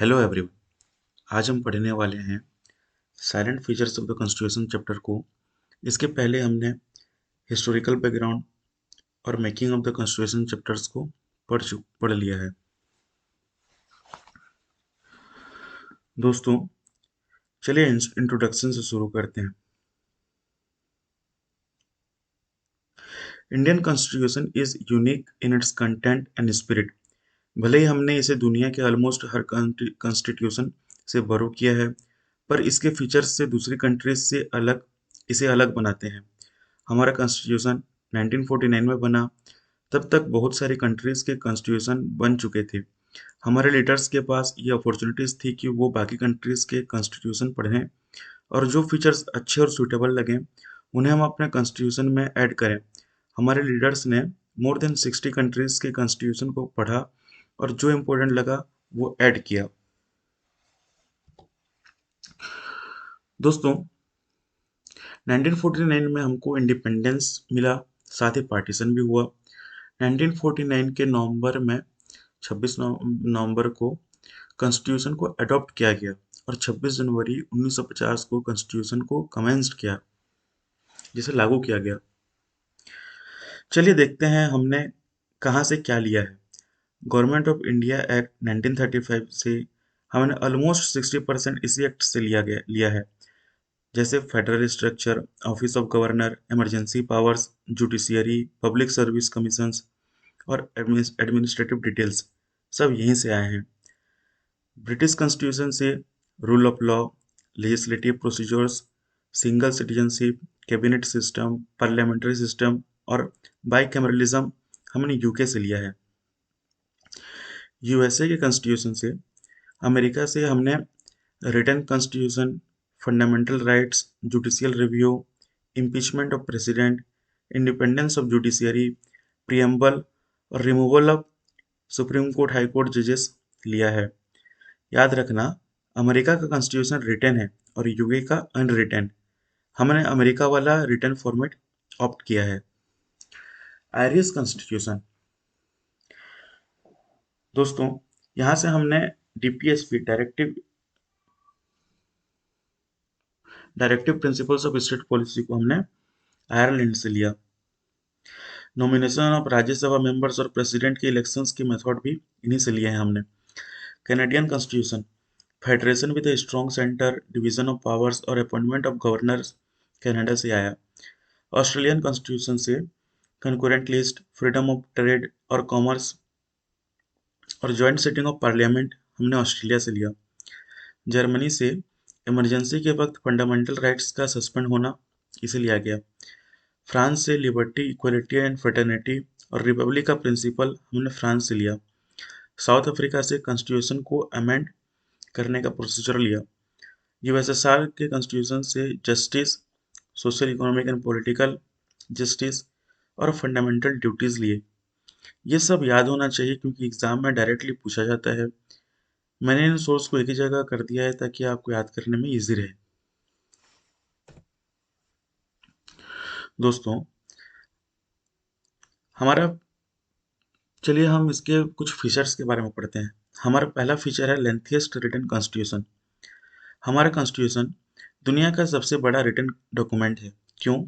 Hello everyone. आज हम पढ़ने वाले हैं salient features of the constitution chapter को। इसके पहले हमने हिस्टोरिकल बैकग्राउंड और making of the constitution chapters को पढ़ लिया है। दोस्तों, चलिए इंट्रोडक्शन से शुरू करते हैं। Indian constitution is unique in its content and spirit. भले ही हमने इसे दुनिया के ऑलमोस्ट हर कॉन्स्टिट्यूशन से बोरो किया है, पर इसके फीचर्स से दूसरी कंट्रीज से इसे अलग बनाते हैं। हमारा कॉन्स्टिट्यूशन 1949 में बना, तब तक बहुत सारी कंट्रीज के कॉन्स्टिट्यूशन बन चुके थे। हमारे लीडर्स के पास ये अपॉर्चुनिटीज थी कि वो बाकी कंट्रीज के कॉन्स्टिट्यूशन पढ़ें और जो फीचर्स अच्छे और सूटेबल लगें उन्हें हम अपने कॉन्स्टिट्यूशन में ऐड करें। हमारे लीडर्स ने मोर देन 60 कंट्रीज के कॉन्स्टिट्यूशन को पढ़ा और जो इम्पोर्टेंट लगा वो ऐड किया। दोस्तों, 1949 में हमको इंडिपेंडेंस मिला, साथ ही पार्टीशन भी हुआ। 1949 के नवंबर में 26 नवंबर को कॉन्स्टिट्यूशन को अडॉप्ट किया गया और 26 जनवरी 1950 को कॉन्स्टिट्यूशन को कमेंस्ड किया, जिसे लागू किया गया। चलिए देखते हैं हमने कहाँ से क्या लिया है। गवर्नमेंट ऑफ इंडिया एक्ट 1935 से हमने ऑलमोस्ट 60% इसी एक्ट से लिया है, जैसे federal structure, office of governor, emergency powers, judiciary, public service commissions और एडमिनिस्ट्रेटिव डिटेल्स सब यहीं से आए हैं। ब्रिटिश कॉन्स्टिट्यूशन से rule of law, legislative procedures, single citizenship, cabinet system, parliamentary system और बाइकैमरलिज्म हमने यूके से लिया है। यूएसए के कॉन्स्टिट्यूशन से, अमेरिका से हमने written constitution, fundamental rights, judicial review, impeachment of president, independence of judiciary, preamble और removal of supreme court high court जजेस लिया है। याद रखना, अमेरिका का कॉन्स्टिट्यूशन रिटन है और यूके का अनरिटन। हमने अमेरिका वाला रिटन फॉर्मेट ऑप्ट किया है। आयरिश कॉन्स्टिट्यूशन, दोस्तों, यहाँ से हमने DPSP directive principles of state policy को हमने आयरलैंड से लिया। नॉमिनेशन ऑफ राज्यसभा मेंबर्स और प्रेसिडेंट के इलेक्शंस की मेथड भी इन्हीं से लिए हैं हमने। Canadian constitution, federation with a strong centre, division of powers और अपॉइंटमेंट ऑफ गवर्नर्स कनाडा से आया। ऑस्ट्रेलियन कॉन्स्टिट्यूशन से concurrent list, freedom of trade और कॉमर्स और जॉइंट सिटिंग ऑफ पार्लियामेंट हमने ऑस्ट्रेलिया से लिया। जर्मनी से इमरजेंसी के वक्त फंडामेंटल राइट्स का सस्पेंड होना, इसे लिया गया। फ्रांस से लिबर्टी, इक्वलिटी एंड फ्रेटर्निटी और रिपब्लिक का प्रिंसिपल हमने फ्रांस से लिया। साउथ अफ्रीका से कॉन्स्टिट्यूशन को अमेंड करने का प्रोसीजर लिया। यूएसएसआर के कॉन्स्टिट्यूशन से justice, social, economic and political justice और फंडामेंटल ड्यूटीज लिए। ये सब याद होना चाहिए क्योंकि एग्जाम में डायरेक्टली पूछा जाता है। मैंने इन सोर्स को एक ही जगह कर दिया है ताकि आपको याद करने में इजी रहे। दोस्तों, हमारा चलिए हम इसके कुछ फीचर्स के बारे में पढ़ते हैं। हमारा पहला फीचर है लेंथीएस्ट रिटन कॉन्स्टिट्यूशन। हमारा कॉन्स्टिट्यूशन दुनिया का सबसे बड़ा रिटन डॉक्यूमेंट है। क्यों?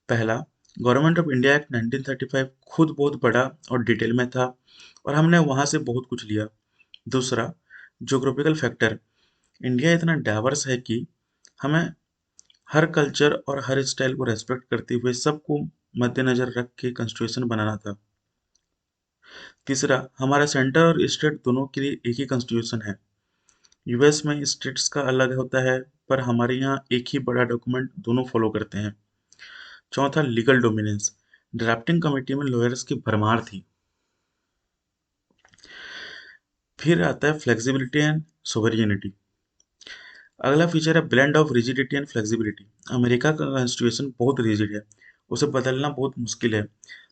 पहला, गवर्नमेंट ऑफ इंडिया एक्ट 1935 खुद बहुत बड़ा और डिटेल में था और हमने वहाँ से बहुत कुछ लिया। दूसरा, ज्योग्राफिकल फैक्टर, इंडिया इतना डाइवर्स है कि हमें हर कल्चर और हर स्टाइल को रेस्पेक्ट करते हुए सबको मद्देनजर रख के कॉन्स्टिट्यूशन बनाना था। तीसरा, हमारा सेंटर और स्टेट दोनों के लिए एक ही कॉन्स्टिट्यूशन है। यूएस में स्टेट्स का अलग होता है, पर हमारे यहाँ एक ही बड़ा डॉक्यूमेंट दोनों फॉलो करते हैं। चौथा, लीगल डोमिनेंस, ड्राफ्टिंग कमेटी में लॉयर्स की भरमार थी। फिर आता है फ्लेक्सिबिलिटी एंड सोवरेनिटी। अगला फीचर है blend of rigidity and flexibility. America का कॉन्स्टिट्यूशन बहुत रिजिड है, उसे बदलना बहुत मुश्किल है।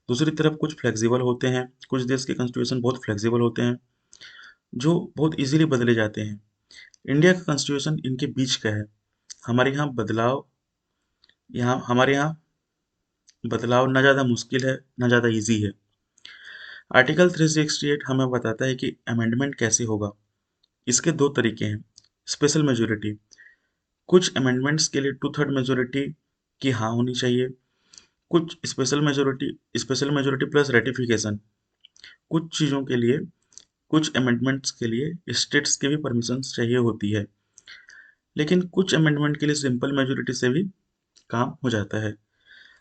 दूसरी तरफ कुछ फ्लेक्सिबल होते हैं, कुछ देश के कॉन्स्टिट्यूशन बहुत फ्लेक्सिबल होते हैं जो बहुत इजीली बदले जाते हैं। इंडिया का कॉन्स्टिट्यूशन इनके बीच का है। हमारे यहाँ बदलाव हमारे यहाँ बदलाव ना ज़्यादा मुश्किल है ना ज़्यादा इजी है। आर्टिकल 368 हमें बताता है कि अमेंडमेंट कैसे होगा। इसके दो तरीके हैं। स्पेशल मेजोरिटी, कुछ अमेंडमेंट्स के लिए 2/3 मेजोरिटी की हाँ होनी चाहिए। कुछ स्पेशल मेजोरिटी प्लस रेटिफिकेशन, कुछ चीज़ों के लिए, कुछ अमेंडमेंट्स के लिए स्टेट्स के भी परमिशन चाहिए होती है, लेकिन कुछ अमेंडमेंट के लिए सिंपल मेजोरिटी से भी काम हो जाता है।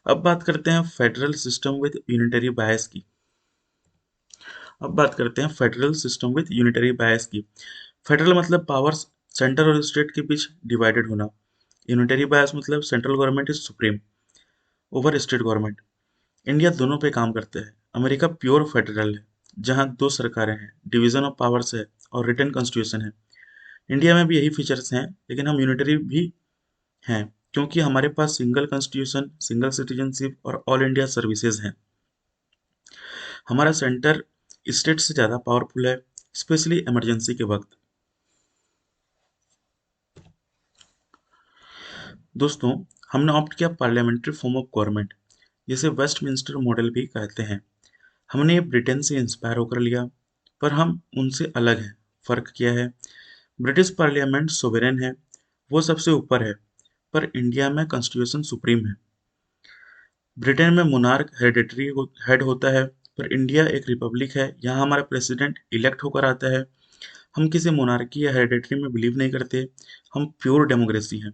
अब बात करते हैं फेडरल सिस्टम विद यूनिटरी बायस की। अब बात करते हैं फेडरल सिस्टम विद यूनिटरी बायस की। फेडरल मतलब पावर्स सेंटर और स्टेट के बीच डिवाइडेड होना। यूनिटरी बायस मतलब central government is supreme over state government. India दोनों पे काम करता है। अमेरिका प्योर फेडरल है, जहाँ दो सरकारें हैं, डिवीजन ऑफ पावर्स है और रिटन कॉन्स्टिट्यूशन है। इंडिया में भी यही फीचर्स हैं, लेकिन हम यूनिटरी भी हैं क्योंकि हमारे पास सिंगल कॉन्स्टिट्यूशन, सिंगल सिटीजनशिप और ऑल इंडिया सर्विसेज हैं। हमारा सेंटर स्टेट से ज़्यादा पावरफुल है, स्पेशली इमरजेंसी के वक्त। दोस्तों, हमने ऑप्ट किया पार्लियामेंट्री फॉर्म ऑफ गवर्नमेंट, जिसे वेस्टमिंस्टर मॉडल भी कहते हैं। हमने ये ब्रिटेन से इंस्पायर होकर लिया, पर हम उनसे अलग हैं। फ़र्क क्या है? ब्रिटिश पार्लियामेंट सोवेरेन है, वो सबसे ऊपर है, पर इंडिया में कॉन्स्टिट्यूशन सुप्रीम है। ब्रिटेन में मोनार्क हेरिडेटरी हेड होता है, पर इंडिया एक रिपब्लिक है, यहाँ हमारा प्रेसिडेंट इलेक्ट होकर आता है। हम किसी मोनार्की या हेरिडेटरी में बिलीव नहीं करते, हम प्योर डेमोक्रेसी हैं।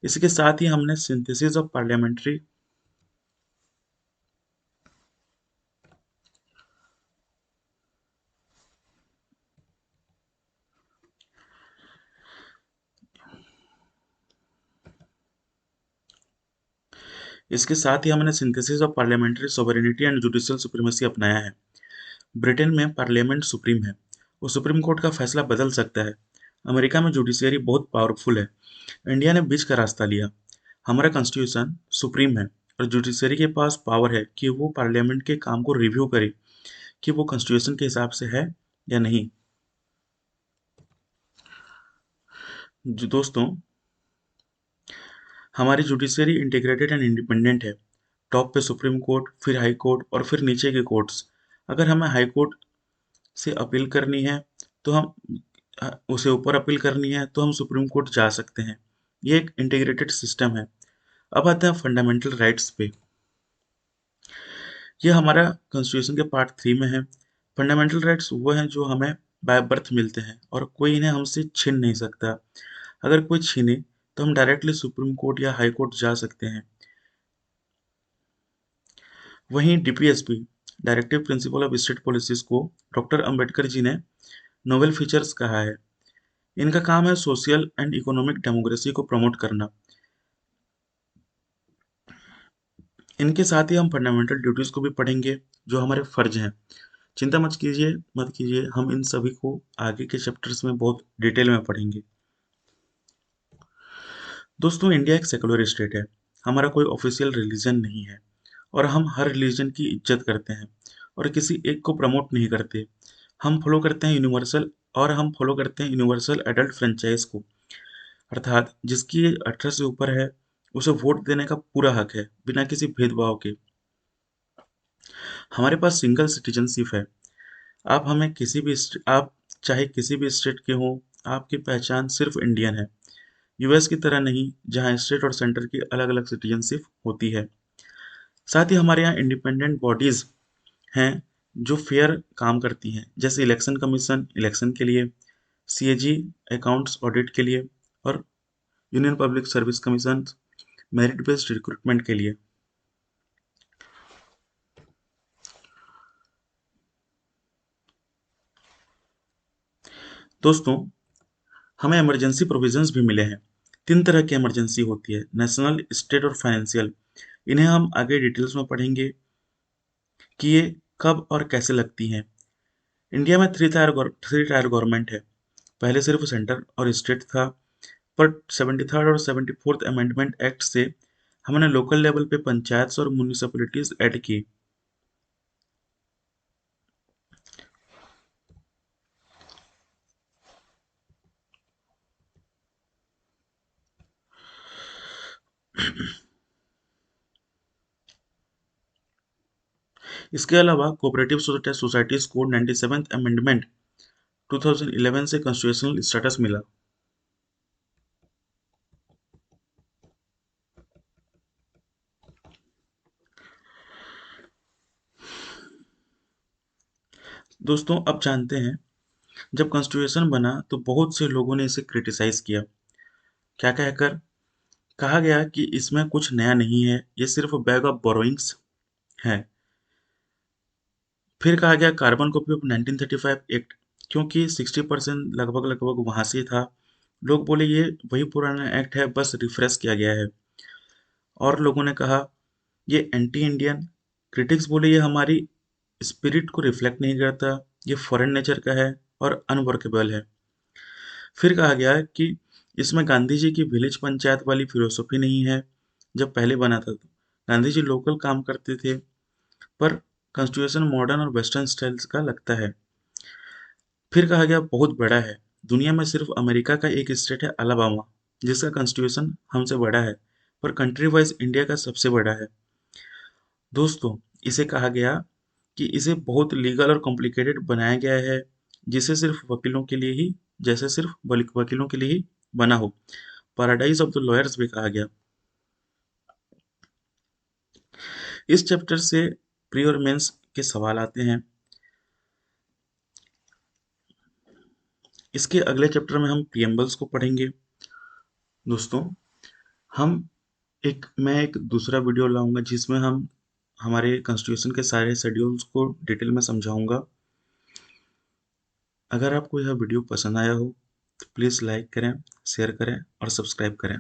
इसके साथ ही हमने सिंथेसिस ऑफ पार्लियामेंट्री इसके साथ ही हमने synthesis of parliamentary sovereignty and judicial supremacy अपनाया है। ब्रिटेन में पार्लियामेंट सुप्रीम है, वो सुप्रीम कोर्ट का फैसला बदल सकता है। अमेरिका में जुडिशियरी बहुत पावरफुल है। इंडिया ने बीच का रास्ता लिया। हमारा कॉन्स्टिट्यूशन सुप्रीम है और जुडिशियरी के पास पावर है कि वो पार्लियामेंट के काम को रिव्यू करे कि वो कॉन्स्टिट्यूशन के हिसाब से है या नहीं। दोस्तों, हमारी जुडिशरी इंटीग्रेटेड एंड इंडिपेंडेंट है। टॉप पे सुप्रीम कोर्ट, फिर हाई कोर्ट और फिर नीचे के कोर्ट्स। अगर हमें हाई कोर्ट से अपील करनी है तो हम उसे ऊपर अपील करनी है तो हम सुप्रीम कोर्ट जा सकते हैं। ये एक इंटीग्रेटेड सिस्टम है। अब आते हैं फंडामेंटल राइट्स पे। ये हमारा कॉन्स्टिट्यूशन के पार्ट 3 में है। फंडामेंटल राइट्स वो हैं जो हमें बाय बर्थ मिलते हैं और कोई इन्हें हमसे छीन नहीं सकता। अगर कोई छीने तो हम डायरेक्टली सुप्रीम कोर्ट या हाई कोर्ट जा सकते हैं। वहीं DPSP, directive principle of state policies को डॉक्टर अंबेडकर जी ने नोवेल फीचर्स कहा है। इनका काम है सोशल एंड इकोनॉमिक डेमोक्रेसी को प्रमोट करना। इनके साथ ही हम फंडामेंटल ड्यूटीज को भी पढ़ेंगे, जो हमारे फर्ज हैं। चिंता मत कीजिए, हम इन सभी को आगे के चैप्टर्स में बहुत डिटेल में पढ़ेंगे। दोस्तों, इंडिया एक सेकुलर स्टेट है। हमारा कोई ऑफिशियल रिलीजन नहीं है और हम हर रिलीजन की इज्जत करते हैं और किसी एक को प्रमोट नहीं करते। हम फॉलो करते हैं यूनिवर्सल एडल्ट फ्रेंचाइज को, अर्थात जिसकी एज 18 से ऊपर है उसे वोट देने का पूरा हक है, बिना किसी भेदभाव के। हमारे पास सिंगल सिटीजनशिप है। आप चाहे किसी भी स्टेट के हों, आपकी पहचान सिर्फ इंडियन है। यूएस की तरह नहीं, जहां स्टेट और सेंटर की अलग-अलग सिटीजनशिप होती है। साथ ही हमारे यहाँ इंडिपेंडेंट बॉडीज हैं जो फेयर काम करती हैं, जैसे इलेक्शन कमीशन इलेक्शन के लिए, सीएजी अकाउंट्स ऑडिट के लिए और union public service commission merit based recruitment के लिए। दोस्तों, हमें इमरजेंसी प्रोविजंस भी मिले हैं। 3 तरह की इमरजेंसी होती है, नेशनल, स्टेट और फाइनेंशियल। इन्हें हम आगे डिटेल्स में पढ़ेंगे कि ये कब और कैसे लगती हैं। इंडिया में थ्री टायर गवर्नमेंट है। पहले सिर्फ सेंटर और स्टेट था, पर 73rd और 74th अमेंडमेंट एक्ट से हमने लोकल लेवल पे पंचायत और म्यूनिसिपैलिटीज ऐड की। इसके अलावा cooperative societies code 97th amendment 2011 से कॉन्स्टिट्यूशनल स्टेटस मिला। दोस्तों अब जानते हैं, जब कॉन्स्टिट्यूशन बना तो बहुत से लोगों ने इसे क्रिटिसाइज किया। क्या कहकर? कहा गया कि इसमें कुछ नया नहीं है, ये सिर्फ बैग ऑफ बोरोइंग्स है। फिर कहा गया कार्बन कॉपी ऑफ 1935 एक्ट, क्योंकि 60% लगभग लगभग वहां से था। लोग बोले ये वही पुराना एक्ट है, बस रिफ्रेश किया गया है। और लोगों ने कहा ये एंटी इंडियन। क्रिटिक्स बोले ये हमारी स्पिरिट को रिफ्लेक्ट नहीं करता, ये फॉरेन नेचर का है और अनवर्केबल है। फिर कहा गया कि इसमें गांधी जी की विलेज पंचायत वाली फिलोसफी नहीं है। जब पहले बना था तो गांधी जी लोकल काम करते थे, पर कॉन्स्टिट्यूशन मॉडर्न और वेस्टर्न स्टाइल्स का लगता है। फिर कहा गया बहुत बड़ा है, दुनिया में सिर्फ अमेरिका का एक स्टेट है अलाबामा, जिसका कॉन्स्टिट्यूशन हमसे बड़ा है, पर कंट्री वाइज इंडिया का सबसे बड़ा है। दोस्तों इसे कहा गया कि इसे बहुत लीगल और कॉम्प्लिकेटेड बनाया गया है, जिसे सिर्फ वकीलों के लिए ही जैसे सिर्फ वकीलों के लिए ही बना हो। पैराडाइज ऑफ द लॉयर्स भी कहा गया। इस चैप्टर से प्री और मेंस के सवाल आते हैं। इसके अगले चैप्टर में हम प्रिएम्बल्स को पढ़ेंगे। दोस्तों हम मैं एक दूसरा वीडियो लाऊंगा जिसमें हम हमारे कॉन्स्टिट्यूशन के सारे शेड्यूल्स को डिटेल में समझाऊंगा। अगर आपको यह वीडियो पसंद आया हो तो प्लीज़ लाइक करें, शेयर करें और सब्सक्राइब करें।